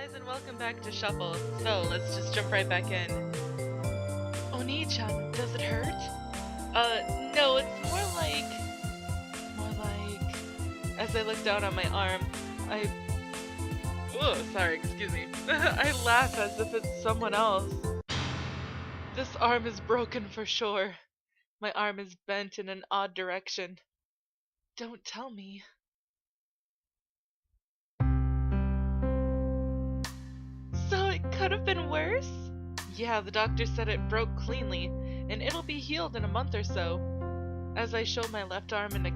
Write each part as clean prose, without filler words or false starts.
guys, and welcome back to Shuffle. So, let's just jump right back in. Oni-chan, does it hurt? No, it's more like, as I look down on my arm, sorry, excuse me. I laugh as if it's someone else. This arm is broken for sure. My arm is bent in an odd direction. Don't tell me. So it could have been worse? Yeah, the doctor said it broke cleanly, and it'll be healed in a month or so. As I show my left arm in the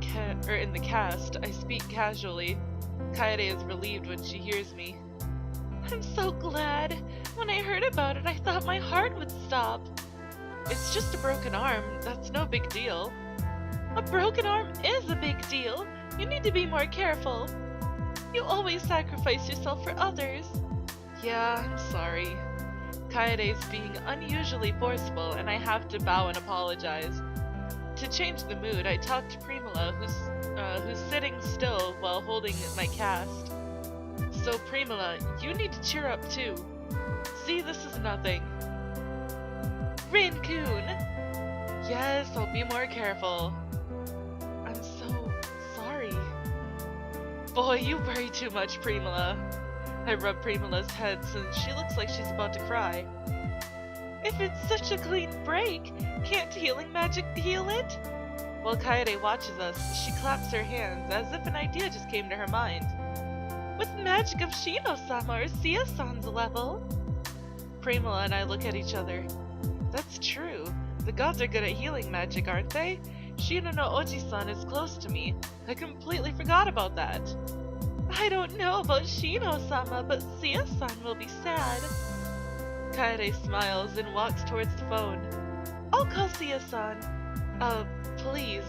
cast, I speak casually. Kaede is relieved when she hears me. I'm so glad. When I heard about it, I thought my heart would stop. It's just a broken arm. That's no big deal. A broken arm is a big deal. You need to be more careful. You always sacrifice yourself for others. Yeah, I'm sorry. Kaede's being unusually forceful, and I have to bow and apologize. To change the mood, I talk to Primula, who's sitting still while holding my cast. So Primula, you need to cheer up too. See, this is nothing. Rin-kun! Yes, I'll be more careful. I'm so sorry. Boy, you worry too much, Primula. I rub Primula's head since she looks like she's about to cry. If it's such a clean break, can't healing magic heal it? While Kaede watches us, she claps her hands as if an idea just came to her mind. With magic of Shino-sama or Sia-san's level? Primula and I look at each other. That's true. The gods are good at healing magic, aren't they? Shino no Oji-san is close to me. I completely forgot about that. I don't know about Shino-sama, but Sia-san will be sad. Kaede smiles and walks towards the phone. I'll call Sia-san. Please.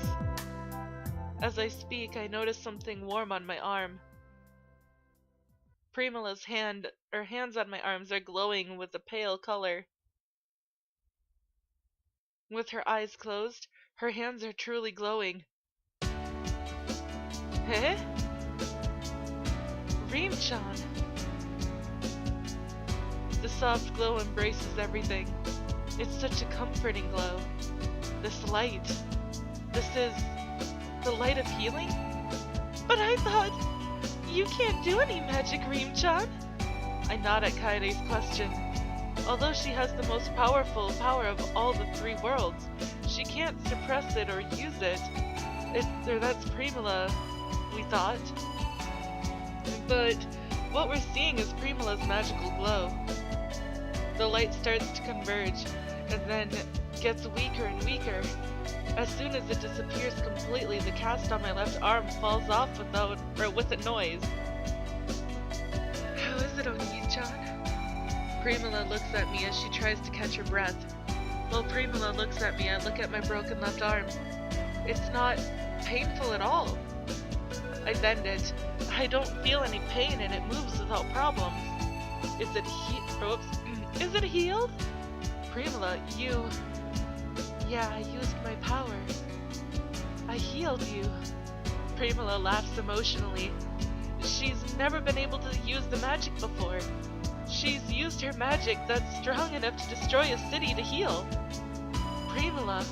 As I speak, I notice something warm on my arm. Primula's hands on my arms are glowing with a pale color. With her eyes closed, her hands are truly glowing. Eh? Reem-chan. The soft glow embraces everything. It's such a comforting glow. This light. This is the light of healing? But I thought you can't do any magic, Reem-chan. I nod at Kaede's question. Although she has the most powerful power of all the three worlds, she can't suppress it or use it. That's Primula, we thought. But what we're seeing is Primula's magical glow. The light starts to converge, and then gets weaker and weaker. As soon as it disappears completely, the cast on my left arm falls off with a noise. How is it, Oni-chan? Primula looks at me as she tries to catch her breath. While Primula looks at me, I look at my broken left arm. It's not painful at all. I bend it. I don't feel any pain and it moves without problems. Is it Is it healed? Primula, Yeah, I used my power. I healed you. Primula laughs emotionally. She's never been able to use the magic before. She's used her magic that's strong enough to destroy a city to heal. Primula,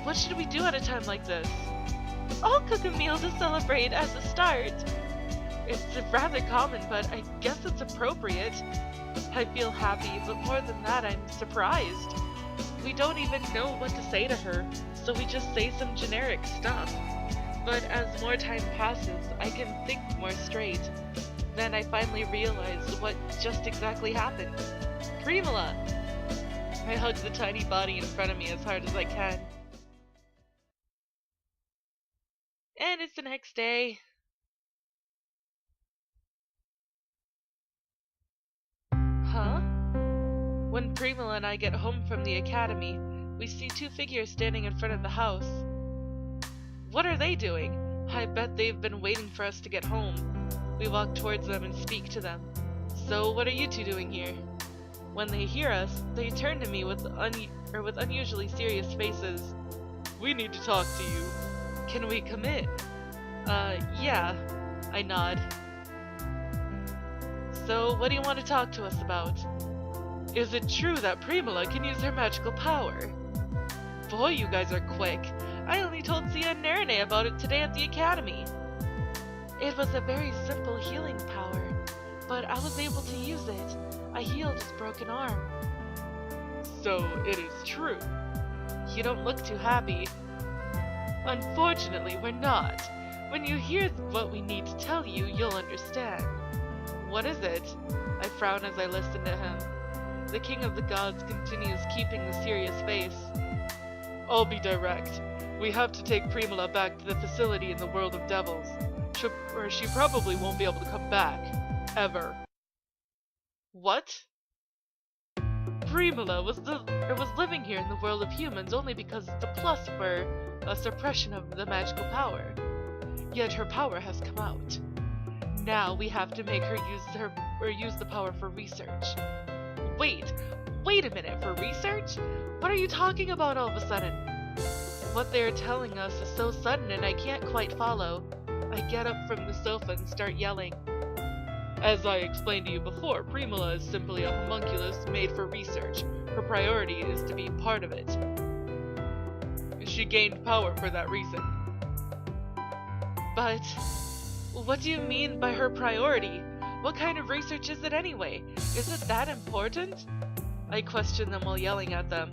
what should we do at a time like this? I'll cook a meal to celebrate as a start. It's rather common, but I guess it's appropriate. I feel happy, but more than that, I'm surprised. We don't even know what to say to her, so we just say some generic stuff. But as more time passes, I can think more straight. Then I finally realize what just exactly happened. Primula! I hug the tiny body in front of me as hard as I can. And it's the next day. Huh? When Primula and I get home from the academy, we see two figures standing in front of the house. What are they doing? I bet they've been waiting for us to get home. We walk towards them and speak to them. So what are you two doing here? When they hear us, they turn to me with unusually serious faces. We need to talk to you. Can we come in? Yeah. I nod. So, what do you want to talk to us about? Is it true that Primula can use her magical power? Boy, you guys are quick. I only told Sia and Nerene about it today at the academy. It was a very simple healing power, but I was able to use it. I healed his broken arm. So, it is true. You don't look too happy. Unfortunately, we're not. When you hear what we need to tell you, you'll understand. What is it? I frown as I listen to him. The King of the Gods continues keeping the serious face. I'll be direct. We have to take Primula back to the facility in the world of devils. She probably won't be able to come back. Ever. What? Primula was living here in the world of humans only because the plus for a suppression of the magical power. Yet her power has come out. Now we have to make her use the power for research. Wait a minute, for research? What are you talking about all of a sudden? What they're telling us is so sudden and I can't quite follow. I get up from the sofa and start yelling. As I explained to you before, Primula is simply a homunculus made for research. Her priority is to be part of it. She gained power for that reason. But what do you mean by her priority? What kind of research is it anyway? Is it that important? I question them while yelling at them.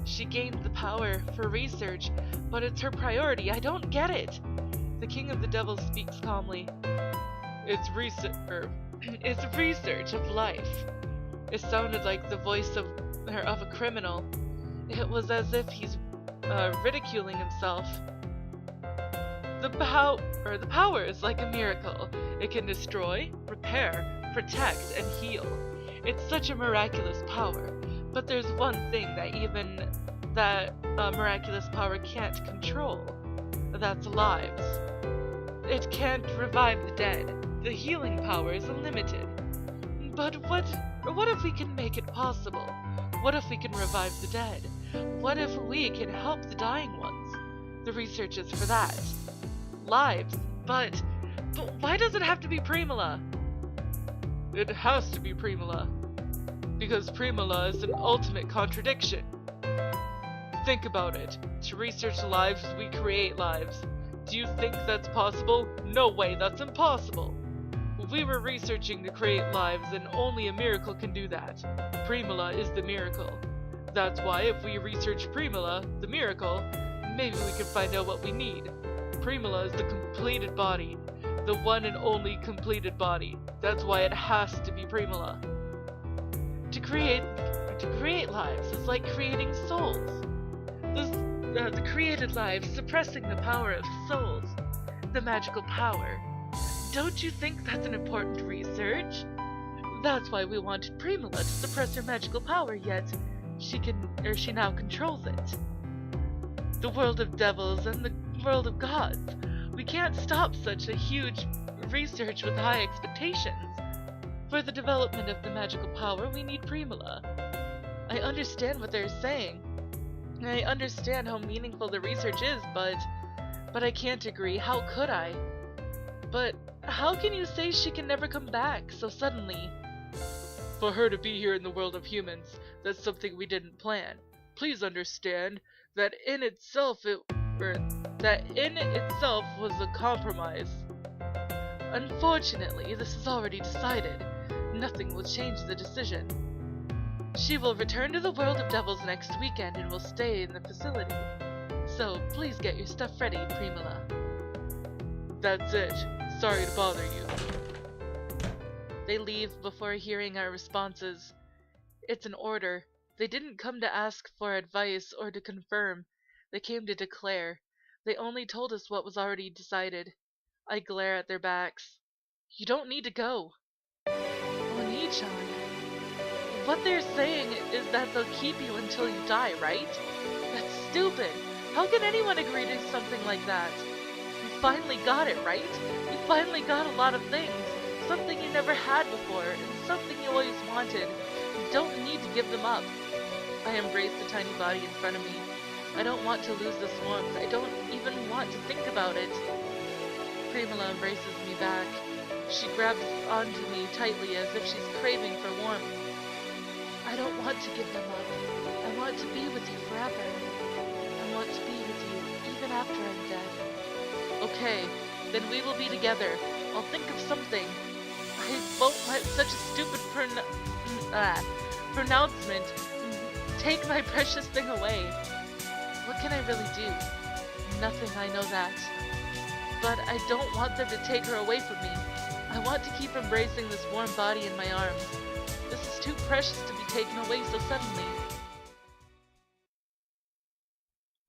She gained the power for research, but it's her priority. I don't get it. The King of the Devils speaks calmly. It's research of life. It sounded like the voice of a criminal. It was as if he's ridiculing himself. The power is like a miracle. It can destroy, repair, protect, and heal. It's such a miraculous power. But there's one thing that miraculous power can't control. That's lives. It can't revive the dead. The healing power is unlimited. But what if we can make it possible? What if we can revive the dead? What if we can help the dying ones? The research is for that. Lives. But why does it have to be Primula? It has to be Primula. Because Primula is an ultimate contradiction. Think about it. To research lives, we create lives. Do you think that's possible? No way, that's impossible. We were researching to create lives, and only a miracle can do that. Primula is the miracle. That's why if we research Primula, the miracle, maybe we can find out what we need. Primula is the completed body. The one and only completed body. That's why it has to be Primula. To create lives is like creating souls. The created lives suppressing the power of souls. The magical power. Don't you think that's an important research? That's why we wanted Primula to suppress her magical power, yet she now controls it. The world of devils and the world of gods. We can't stop such a huge research with high expectations. For the development of the magical power, we need Primula. I understand what they're saying. I understand how meaningful the research is, but I can't agree. How could I? But how can you say she can never come back so suddenly? For her to be here in the world of humans, that's something we didn't plan. Please understand that in itself was a compromise. Unfortunately, this is already decided. Nothing will change the decision. She will return to the world of devils next weekend and will stay in the facility. So please get your stuff ready, Primula. That's it. Sorry to bother you. They leave before hearing our responses. It's an order. They didn't come to ask for advice or to confirm. They came to declare. They only told us what was already decided. I glare at their backs. You don't need to go. Oni-chan. What they're saying is that they'll keep you until you die, right? That's stupid. How can anyone agree to something like that? You finally got it, right? You finally got a lot of things. Something you never had before, and something you always wanted. You don't need to give them up. I embrace the tiny body in front of me. I don't want to lose this warmth. I don't even want to think about it. Primula embraces me back. She grabs onto me tightly as if she's craving for warmth. I don't want to give them up. I want to be with you forever. I want to be with you even after I'm dead. Okay, then we will be together. I'll think of something. I won't let such a stupid pronouncement take my precious thing away. What can I really do? Nothing, I know that. But I don't want them to take her away from me. I want to keep embracing this warm body in my arms. This is too precious to be taken away so suddenly.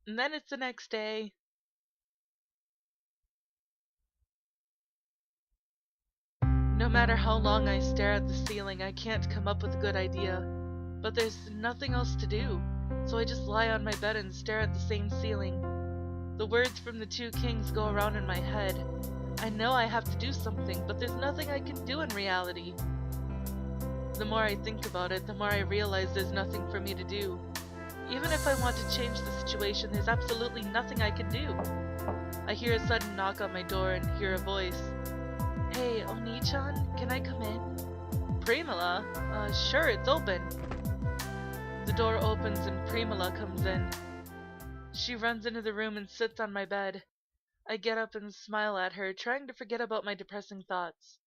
And then it's the next day. No matter how long I stare at the ceiling, I can't come up with a good idea. But there's nothing else to do, so I just lie on my bed and stare at the same ceiling. The words from the two kings go around in my head. I know I have to do something, but there's nothing I can do in reality. The more I think about it, the more I realize there's nothing for me to do. Even if I want to change the situation, there's absolutely nothing I can do. I hear a sudden knock on my door and hear a voice. Hey, Oni-chan, can I come in? Primula? Sure, it's open. The door opens and Primula comes in. She runs into the room and sits on my bed. I get up and smile at her, trying to forget about my depressing thoughts.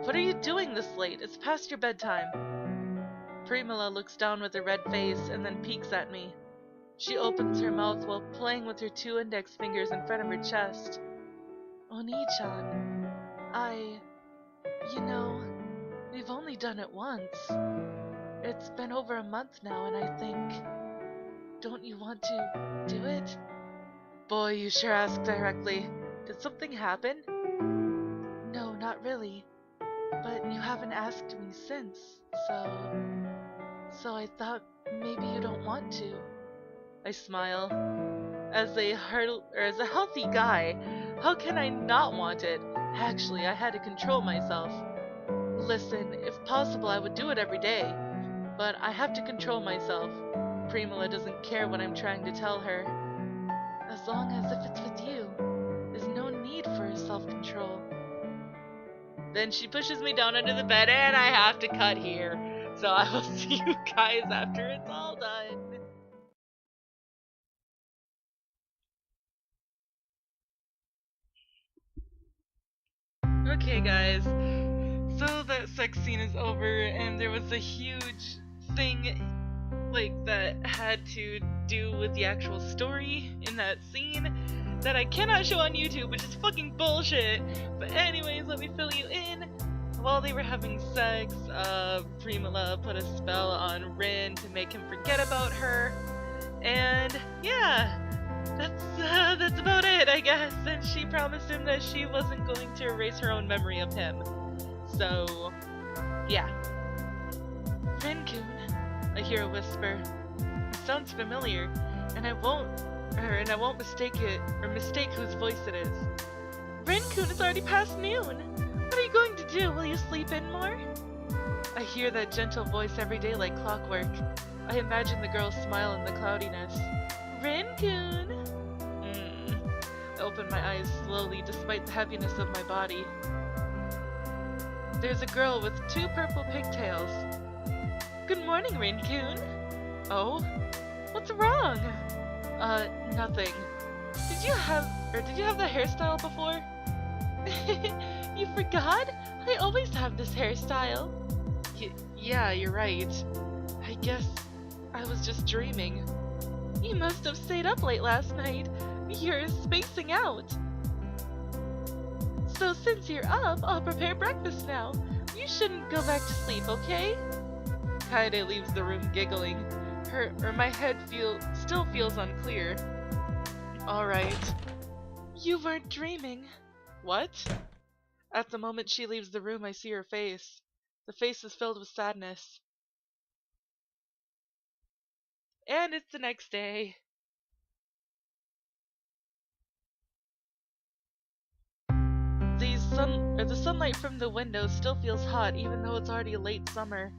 What are you doing this late? It's past your bedtime. Primula looks down with a red face and then peeks at me. She opens her mouth while playing with her two index fingers in front of her chest. Oni-chan, we've only done it once. It's been over a month now, and I think... Don't you want to do it? Boy, you sure ask directly. Did something happen? No, not really. But you haven't asked me since, so I thought maybe you don't want to. I smile. As a healthy guy, how can I not want it? Actually, I had to control myself. Listen, if possible, I would do it every day. But I have to control myself. Primula doesn't care what I'm trying to tell her. As long as if it's with you, there's no need for self-control. Then she pushes me down under the bed and I have to cut here. So I will see you guys after it's all done. Okay guys, so that sex scene is over and there was a huge thing that had to do with the actual story in that scene that I cannot show on YouTube, which is fucking bullshit. But anyways, let me fill you in. While they were having sex, Primula put a spell on Rin to make him forget about her. And yeah, that's about it, I guess. And she promised him that she wasn't going to erase her own memory of him. So, yeah. Rin-kun, I hear a whisper. It sounds familiar, and I won't mistake whose voice it is. Rin-kun, it's already past noon. What are you going to do? Will you sleep in more? I hear that gentle voice every day like clockwork. I imagine the girl's smile in the cloudiness. Rin-kun! I open my eyes slowly despite the heaviness of my body. There's a girl with two purple pigtails. Good morning, Rin-kun. Oh? What's wrong? Nothing. Did you have that hairstyle before? You forgot? I always have this hairstyle. Yeah, you're right. I guess I was just dreaming. You must have stayed up late last night. You're spacing out. So since you're up, I'll prepare breakfast now. You shouldn't go back to sleep, okay? Kaede leaves the room giggling. My head still feels unclear. Alright. You weren't dreaming. What? At the moment she leaves the room, I see her face. The face is filled with sadness. And it's the next day. The sunlight from the window still feels hot, even though it's already late summer.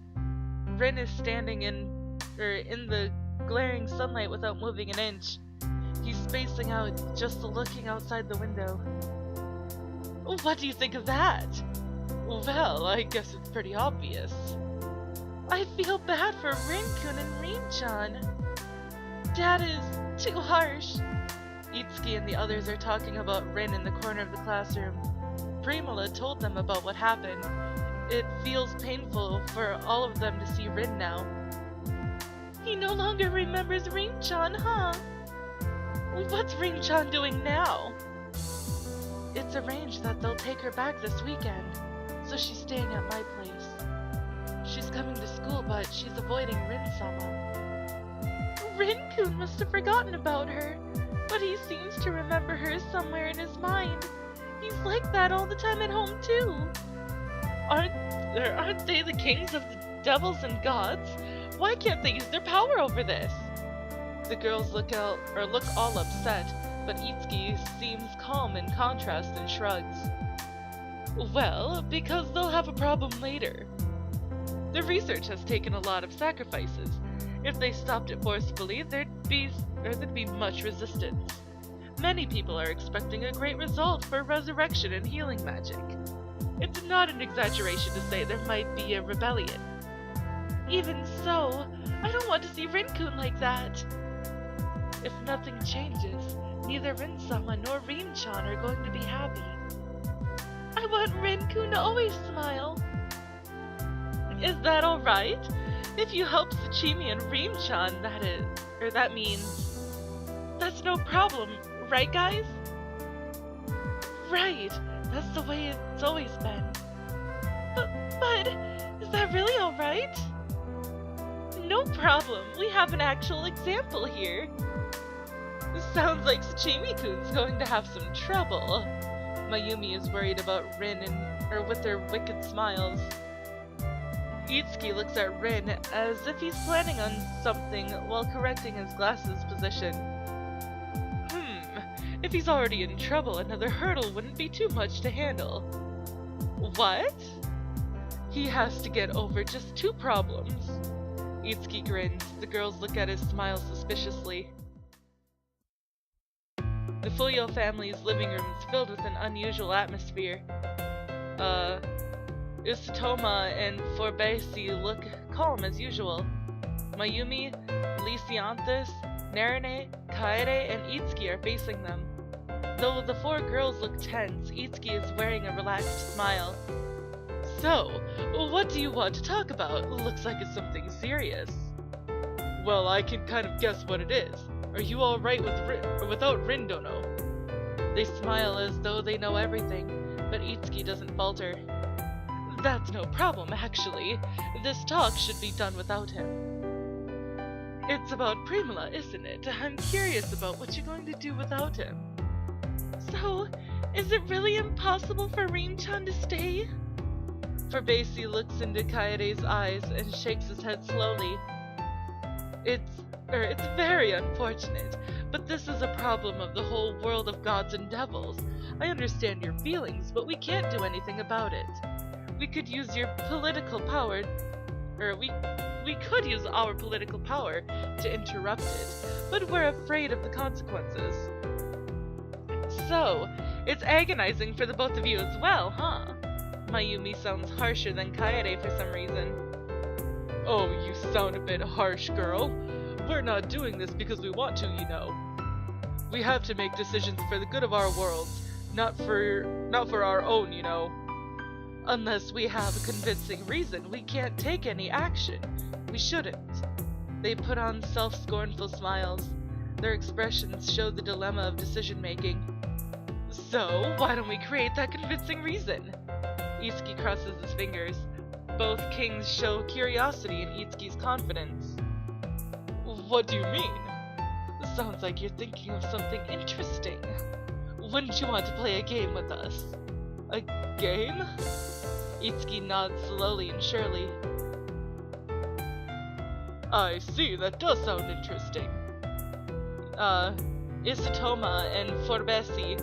Rin is standing in the glaring sunlight without moving an inch. He's spacing out, just looking outside the window. What do you think of that? Well, I guess it's pretty obvious. I feel bad for Rin-kun and Rin-chan. Dad is too harsh. Itsuki and the others are talking about Rin in the corner of the classroom. Primula told them about what happened. It feels painful for all of them to see Rin now. He no longer remembers Rin-chan, huh? What's Rin-chan doing now? It's arranged that they'll take her back this weekend, so she's staying at my place. She's coming to school, but she's avoiding Rin-sama. Rin-kun must have forgotten about her, but he seems to remember her somewhere in his mind. He's like that all the time at home, too. Aren't they the kings of the devils and gods? Why can't they use their power over this? The girls look all upset, but Itsuki seems calm in contrast and shrugs. Well, because they'll have a problem later. The research has taken a lot of sacrifices. If they stopped it forcefully, there'd be much resistance. Many people are expecting a great result for resurrection and healing magic. It's not an exaggeration to say there might be a rebellion. Even so, I don't want to see Rin-kun like that. If nothing changes, neither Rin-sama nor Rin-chan are going to be happy. I want Rin-kun to always smile. Is that alright? If you help Tsuchimi and Rin-chan, that means... That's no problem, right guys? Right, that's the way it's always been. But, is that really alright? No problem, we have an actual example here. Sounds like Tsuchimi-kun's going to have some trouble. Mayumi is worried about Rin with her wicked smiles. Itsuki looks at Rin as if he's planning on something while correcting his glasses position. If he's already in trouble, another hurdle wouldn't be too much to handle. What? He has to get over just 2 problems. Itsuki grins. The girls look at his smile suspiciously. The Fuyo family's living room is filled with an unusual atmosphere. Usutoma and Forbesi look calm as usual. Mayumi, Lysianthus, Narine, Kaede, and Itsuki are facing them. Though the 4 girls look tense, Itsuki is wearing a relaxed smile. So, what do you want to talk about? Looks like it's something serious. Well, I can kind of guess what it is. Are you alright without Rindono? They smile as though they know everything, but Itsuki doesn't falter. That's no problem, actually. This talk should be done without him. It's about Primula, isn't it? I'm curious about what you're going to do without him. So, is it really impossible for Rin-chan to stay? Forbesi looks into Kaede's eyes and shakes his head slowly. It's very unfortunate, but this is a problem of the whole world of gods and devils. I understand your feelings, but we can't do anything about it. We could use your political power, we could use our political power to interrupt it, but we're afraid of the consequences. So, it's agonizing for the both of you as well, huh? Mayumi sounds harsher than Kaede for some reason. Oh, you sound a bit harsh, girl. We're not doing this because we want to, you know. We have to make decisions for the good of our worlds, not for our own, you know. Unless we have a convincing reason, we can't take any action. We shouldn't. They put on self-scornful smiles. Their expressions show the dilemma of decision-making. So, why don't we create that convincing reason? Itsuki crosses his fingers. Both kings show curiosity in Itsuki's confidence. What do you mean? Sounds like you're thinking of something interesting. Wouldn't you want to play a game with us? A game? Itsuki nods slowly and surely. I see, that does sound interesting. Isutoma and Forbesi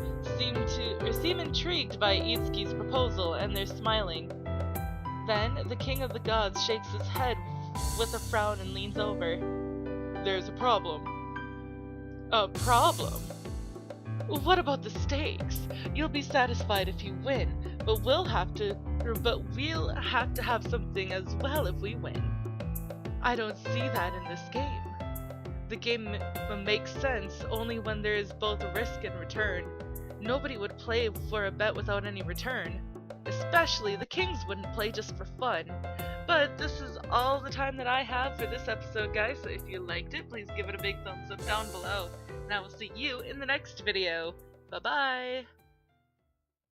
seem intrigued by Itsuki's proposal, and they're smiling. Then, the king of the gods shakes his head with a frown and leans over. There's a problem. A problem? What about the stakes? You'll be satisfied if you win, but we'll have to have something as well if we win. I don't see that in this game. The game makes sense only when there is both risk and return. Nobody would play for a bet without any return. Especially the kings wouldn't play just for fun. But this is all the time that I have for this episode, guys, so if you liked it, please give it a big thumbs up down below. And I will see you in the next video. Bye-bye!